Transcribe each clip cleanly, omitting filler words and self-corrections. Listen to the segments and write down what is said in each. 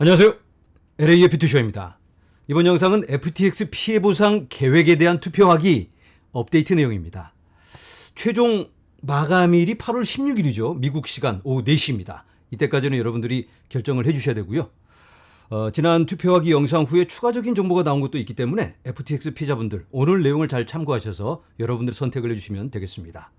안녕하세요. LA의 비투쇼입니다. 이번 영상은 FTX 피해 보상 계획에 대한 투표하기 업데이트 내용입니다. 최종 마감일이 8월 16일이죠. 미국 시간 오후 4시입니다. 이때까지는 여러분들이 결정을 해주셔야 되고요. 지난 투표하기 영상 후에 추가적인 정보가 나온 것도 있기 때문에 FTX 피해자분들 오늘 내용을 잘 참고하셔서 여러분들 선택을 해주시면 되겠습니다.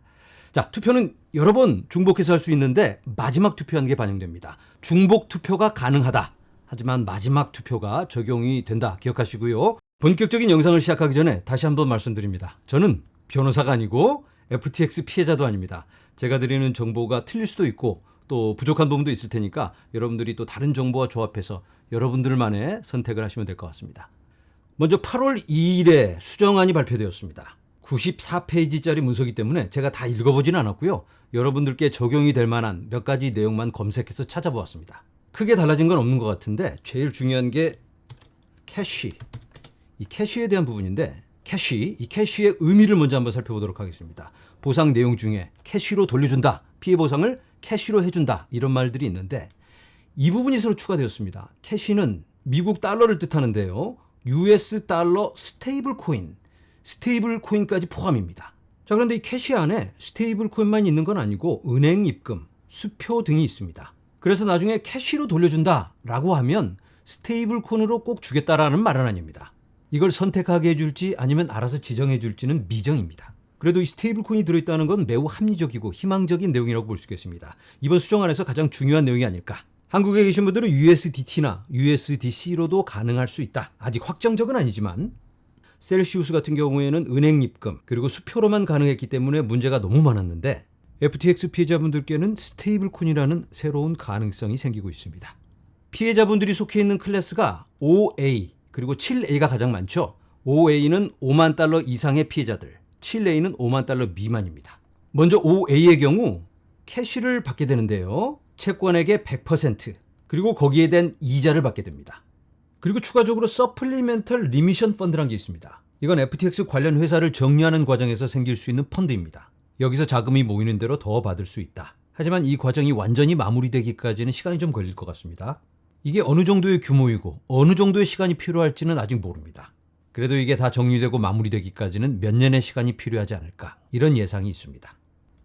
자, 투표는 여러 번 중복해서 할 수 있는데 마지막 투표하는 게 반영됩니다. 중복 투표가 가능하다. 하지만 마지막 투표가 적용이 된다. 기억하시고요. 본격적인 영상을 시작하기 전에 다시 한번 말씀드립니다. 저는 변호사가 아니고 FTX 피해자도 아닙니다. 제가 드리는 정보가 틀릴 수도 있고 또 부족한 부분도 있을 테니까 여러분들이 또 다른 정보와 조합해서 여러분들만의 선택을 하시면 될 것 같습니다. 먼저 8월 2일에 수정안이 발표되었습니다. 94페이지짜리 문서이기 때문에 제가 다 읽어보지는 않았고요. 여러분들께 적용이 될 만한 몇 가지 내용만 검색해서 찾아보았습니다. 크게 달라진 건 없는 것 같은데 제일 중요한 게 캐시. 이 캐시에 대한 부분인데 이 캐시의 의미를 먼저 한번 살펴보도록 하겠습니다. 보상 내용 중에 캐시로 돌려준다. 피해 보상을 캐시로 해준다. 이런 말들이 있는데 이 부분이 새로 추가되었습니다. 캐시는 미국 달러를 뜻하는데요. US 달러 스테이블 코인까지 포함입니다. 자, 그런데 이 캐시 안에 스테이블 코인만 있는 건 아니고 은행 입금, 수표 등이 있습니다. 그래서 나중에 캐시로 돌려준다라고 하면 스테이블 코인으로 꼭 주겠다라는 말은 아닙니다. 이걸 선택하게 해줄지 아니면 알아서 지정해줄지는 미정입니다. 그래도 이 스테이블 코인이 들어있다는 건 매우 합리적이고 희망적인 내용이라고 볼 수 있겠습니다. 이번 수정안에서 가장 중요한 내용이 아닐까. 한국에 계신 분들은 USDT나 USDC로도 가능할 수 있다. 아직 확정적은 아니지만 셀시우스 같은 경우에는 은행 입금 그리고 수표로만 가능했기 때문에 문제가 너무 많았는데 FTX 피해자분들께는 스테이블코인이라는 새로운 가능성이 생기고 있습니다. 피해자분들이 속해 있는 클래스가 5A 그리고 7A가 가장 많죠. 5A는 5만 달러 이상의 피해자들, 7A는 5만 달러 미만입니다. 먼저 5A의 경우 캐시를 받게 되는데요. 채권액의 100% 그리고 거기에 대한 이자를 받게 됩니다. 그리고 추가적으로 서플리멘털 리미션 펀드라는 게 있습니다. 이건 FTX 관련 회사를 정리하는 과정에서 생길 수 있는 펀드입니다. 여기서 자금이 모이는 대로 더 받을 수 있다. 하지만 이 과정이 완전히 마무리되기까지는 시간이 좀 걸릴 것 같습니다. 이게 어느 정도의 규모이고 어느 정도의 시간이 필요할지는 아직 모릅니다. 그래도 이게 다 정리되고 마무리되기까지는 몇 년의 시간이 필요하지 않을까 이런 예상이 있습니다.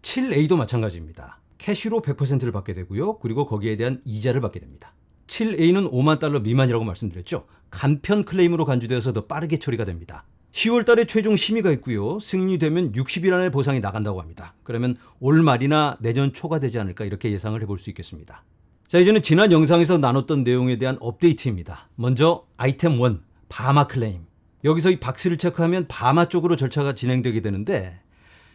7A도 마찬가지입니다. 캐시로 100%를 받게 되고요. 그리고 거기에 대한 이자를 받게 됩니다. 7A는 5만 달러 미만이라고 말씀드렸죠. 간편 클레임으로 간주되어서 더 빠르게 처리가 됩니다. 10월 달에 최종 심의가 있고요. 승인이 되면 60일 안에 보상이 나간다고 합니다. 그러면 올 말이나 내년 초가 되지 않을까 이렇게 예상을 해볼 수 있겠습니다. 자, 이제는 지난 영상에서 나눴던 내용에 대한 업데이트입니다. 먼저 아이템 1, 바하마 클레임. 여기서 이 박스를 체크하면 바하마 쪽으로 절차가 진행되게 되는데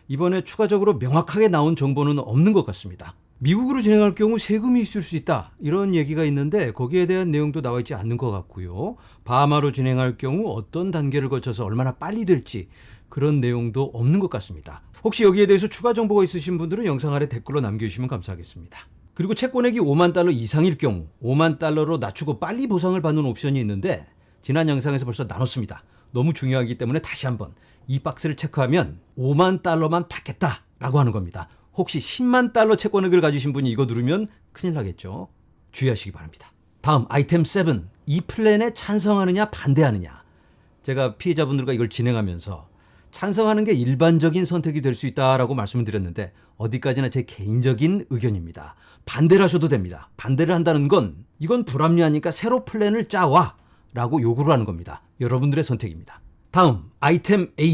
이번에 추가적으로 명확하게 나온 정보는 없는 것 같습니다. 미국으로 진행할 경우 세금이 있을 수 있다 이런 얘기가 있는데 거기에 대한 내용도 나와 있지 않는 것 같고요. 바하마로 진행할 경우 어떤 단계를 거쳐서 얼마나 빨리 될지 그런 내용도 없는 것 같습니다. 혹시 여기에 대해서 추가 정보가 있으신 분들은 영상 아래 댓글로 남겨주시면 감사하겠습니다. 그리고 채권액이 5만 달러 이상일 경우 5만 달러로 낮추고 빨리 보상을 받는 옵션이 있는데 지난 영상에서 벌써 나눴습니다. 너무 중요하기 때문에 다시 한번 이 박스를 체크하면 5만 달러만 받겠다라고 하는 겁니다. 혹시 10만 달러 채권액을 가지신 분이 이거 누르면 큰일 나겠죠. 주의하시기 바랍니다. 다음 아이템 7. 이 플랜에 찬성하느냐 반대하느냐. 제가 피해자분들과 이걸 진행하면서 찬성하는 게 일반적인 선택이 될 수 있다라고 말씀을 드렸는데 어디까지나 제 개인적인 의견입니다. 반대를 하셔도 됩니다. 반대를 한다는 건 이건 불합리하니까 새로 플랜을 짜와 라고 요구를 하는 겁니다. 여러분들의 선택입니다. 다음 아이템 8.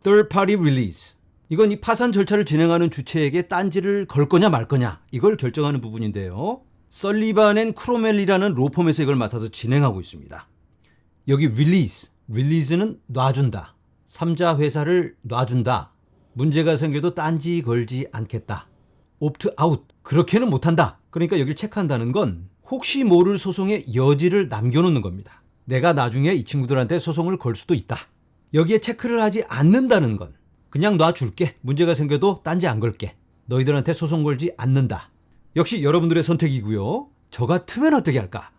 Third Party Release. 이건 이 파산 절차를 진행하는 주체에게 딴지를 걸 거냐 말 거냐 이걸 결정하는 부분인데요. 설리반 앤 크로멜리라는 로펌에서 이걸 맡아서 진행하고 있습니다. 여기 release는 놔준다. 3자 회사를 놔준다. 문제가 생겨도 딴지 걸지 않겠다. opt out 그렇게는 못한다. 그러니까 여기를 체크한다는 건 혹시 모를 소송의 여지를 남겨놓는 겁니다. 내가 나중에 이 친구들한테 소송을 걸 수도 있다. 여기에 체크를 하지 않는다는 건 그냥 놔줄게. 문제가 생겨도 딴지 안 걸게. 너희들한테 소송 걸지 않는다. 역시 여러분들의 선택이고요. 저 같으면 어떻게 할까?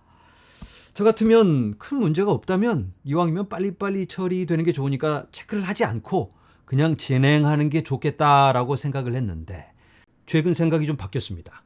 저 같으면 큰 문제가 없다면 이왕이면 빨리빨리 처리되는 게 좋으니까 체크를 하지 않고 그냥 진행하는 게 좋겠다라고 생각을 했는데 최근 생각이 좀 바뀌었습니다.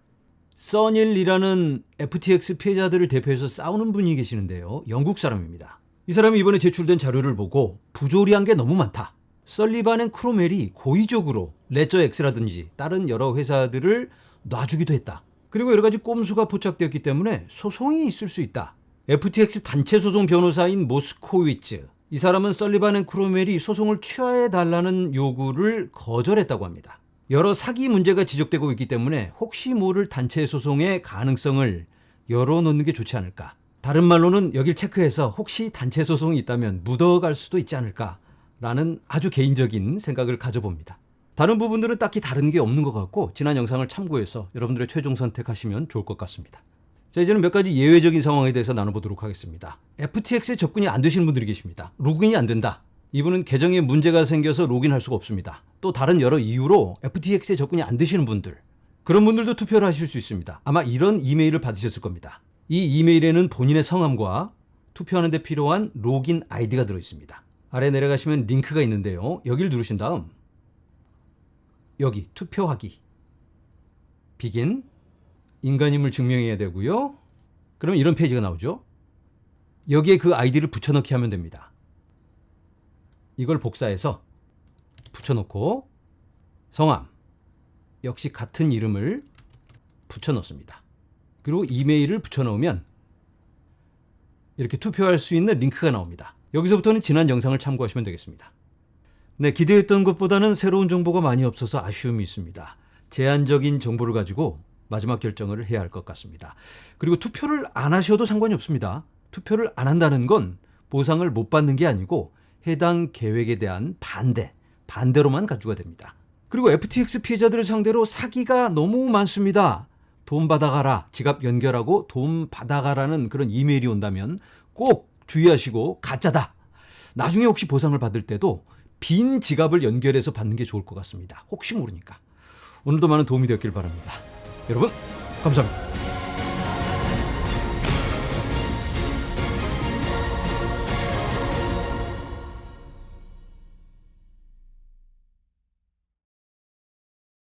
써닐이라는 FTX 피해자들을 대표해서 싸우는 분이 계시는데요. 영국 사람입니다. 이 사람이 이번에 제출된 자료를 보고 부조리한 게 너무 많다. 설리반 앤 크로멜이 고의적으로 레저 X라든지 다른 여러 회사들을 놔주기도 했다. 그리고 여러 가지 꼼수가 포착되었기 때문에 소송이 있을 수 있다. FTX 단체 소송 변호사인 모스코위츠. 이 사람은 설리반 앤 크로멜이 소송을 취하해달라는 요구를 거절했다고 합니다. 여러 사기 문제가 지적되고 있기 때문에 혹시 모를 단체 소송의 가능성을 열어놓는 게 좋지 않을까. 다른 말로는 여길 체크해서 혹시 단체 소송이 있다면 묻어갈 수도 있지 않을까라는 아주 개인적인 생각을 가져봅니다. 다른 부분들은 딱히 다른 게 없는 것 같고 지난 영상을 참고해서 여러분들의 최종 선택하시면 좋을 것 같습니다. 자, 이제는 몇 가지 예외적인 상황에 대해서 나눠보도록 하겠습니다. FTX에 접근이 안 되시는 분들이 계십니다. 로그인이 안 된다. 이분은 계정에 문제가 생겨서 로그인할 수가 없습니다. 또 다른 여러 이유로 FTX에 접근이 안 되시는 분들, 그런 분들도 투표를 하실 수 있습니다. 아마 이런 이메일을 받으셨을 겁니다. 이 이메일에는 본인의 성함과 투표하는 데 필요한 로그인 아이디가 들어있습니다. 아래 내려가시면 링크가 있는데요. 여기를 누르신 다음 여기 투표하기 비긴 인간임을 증명해야 되고요. 그러면 이런 페이지가 나오죠. 여기에 그 아이디를 붙여넣기 하면 됩니다. 이걸 복사해서 붙여놓고 성함 역시 같은 이름을 붙여넣습니다. 그리고 이메일을 붙여넣으면 이렇게 투표할 수 있는 링크가 나옵니다. 여기서부터는 지난 영상을 참고하시면 되겠습니다. 네, 기대했던 것보다는 새로운 정보가 많이 없어서 아쉬움이 있습니다. 제한적인 정보를 가지고 마지막 결정을 해야 할 것 같습니다. 그리고 투표를 안 하셔도 상관이 없습니다. 투표를 안 한다는 건 보상을 못 받는 게 아니고 해당 계획에 대한 반대로만 간주가 됩니다. 그리고 FTX 피해자들을 상대로 사기가 너무 많습니다. 돈 받아가라, 지갑 연결하고 돈 받아가라는 그런 이메일이 온다면 꼭 주의하시고 가짜다. 나중에 혹시 보상을 받을 때도 빈 지갑을 연결해서 받는 게 좋을 것 같습니다. 혹시 모르니까. 오늘도 많은 도움이 되었길 바랍니다. 여러분, 감사합니다.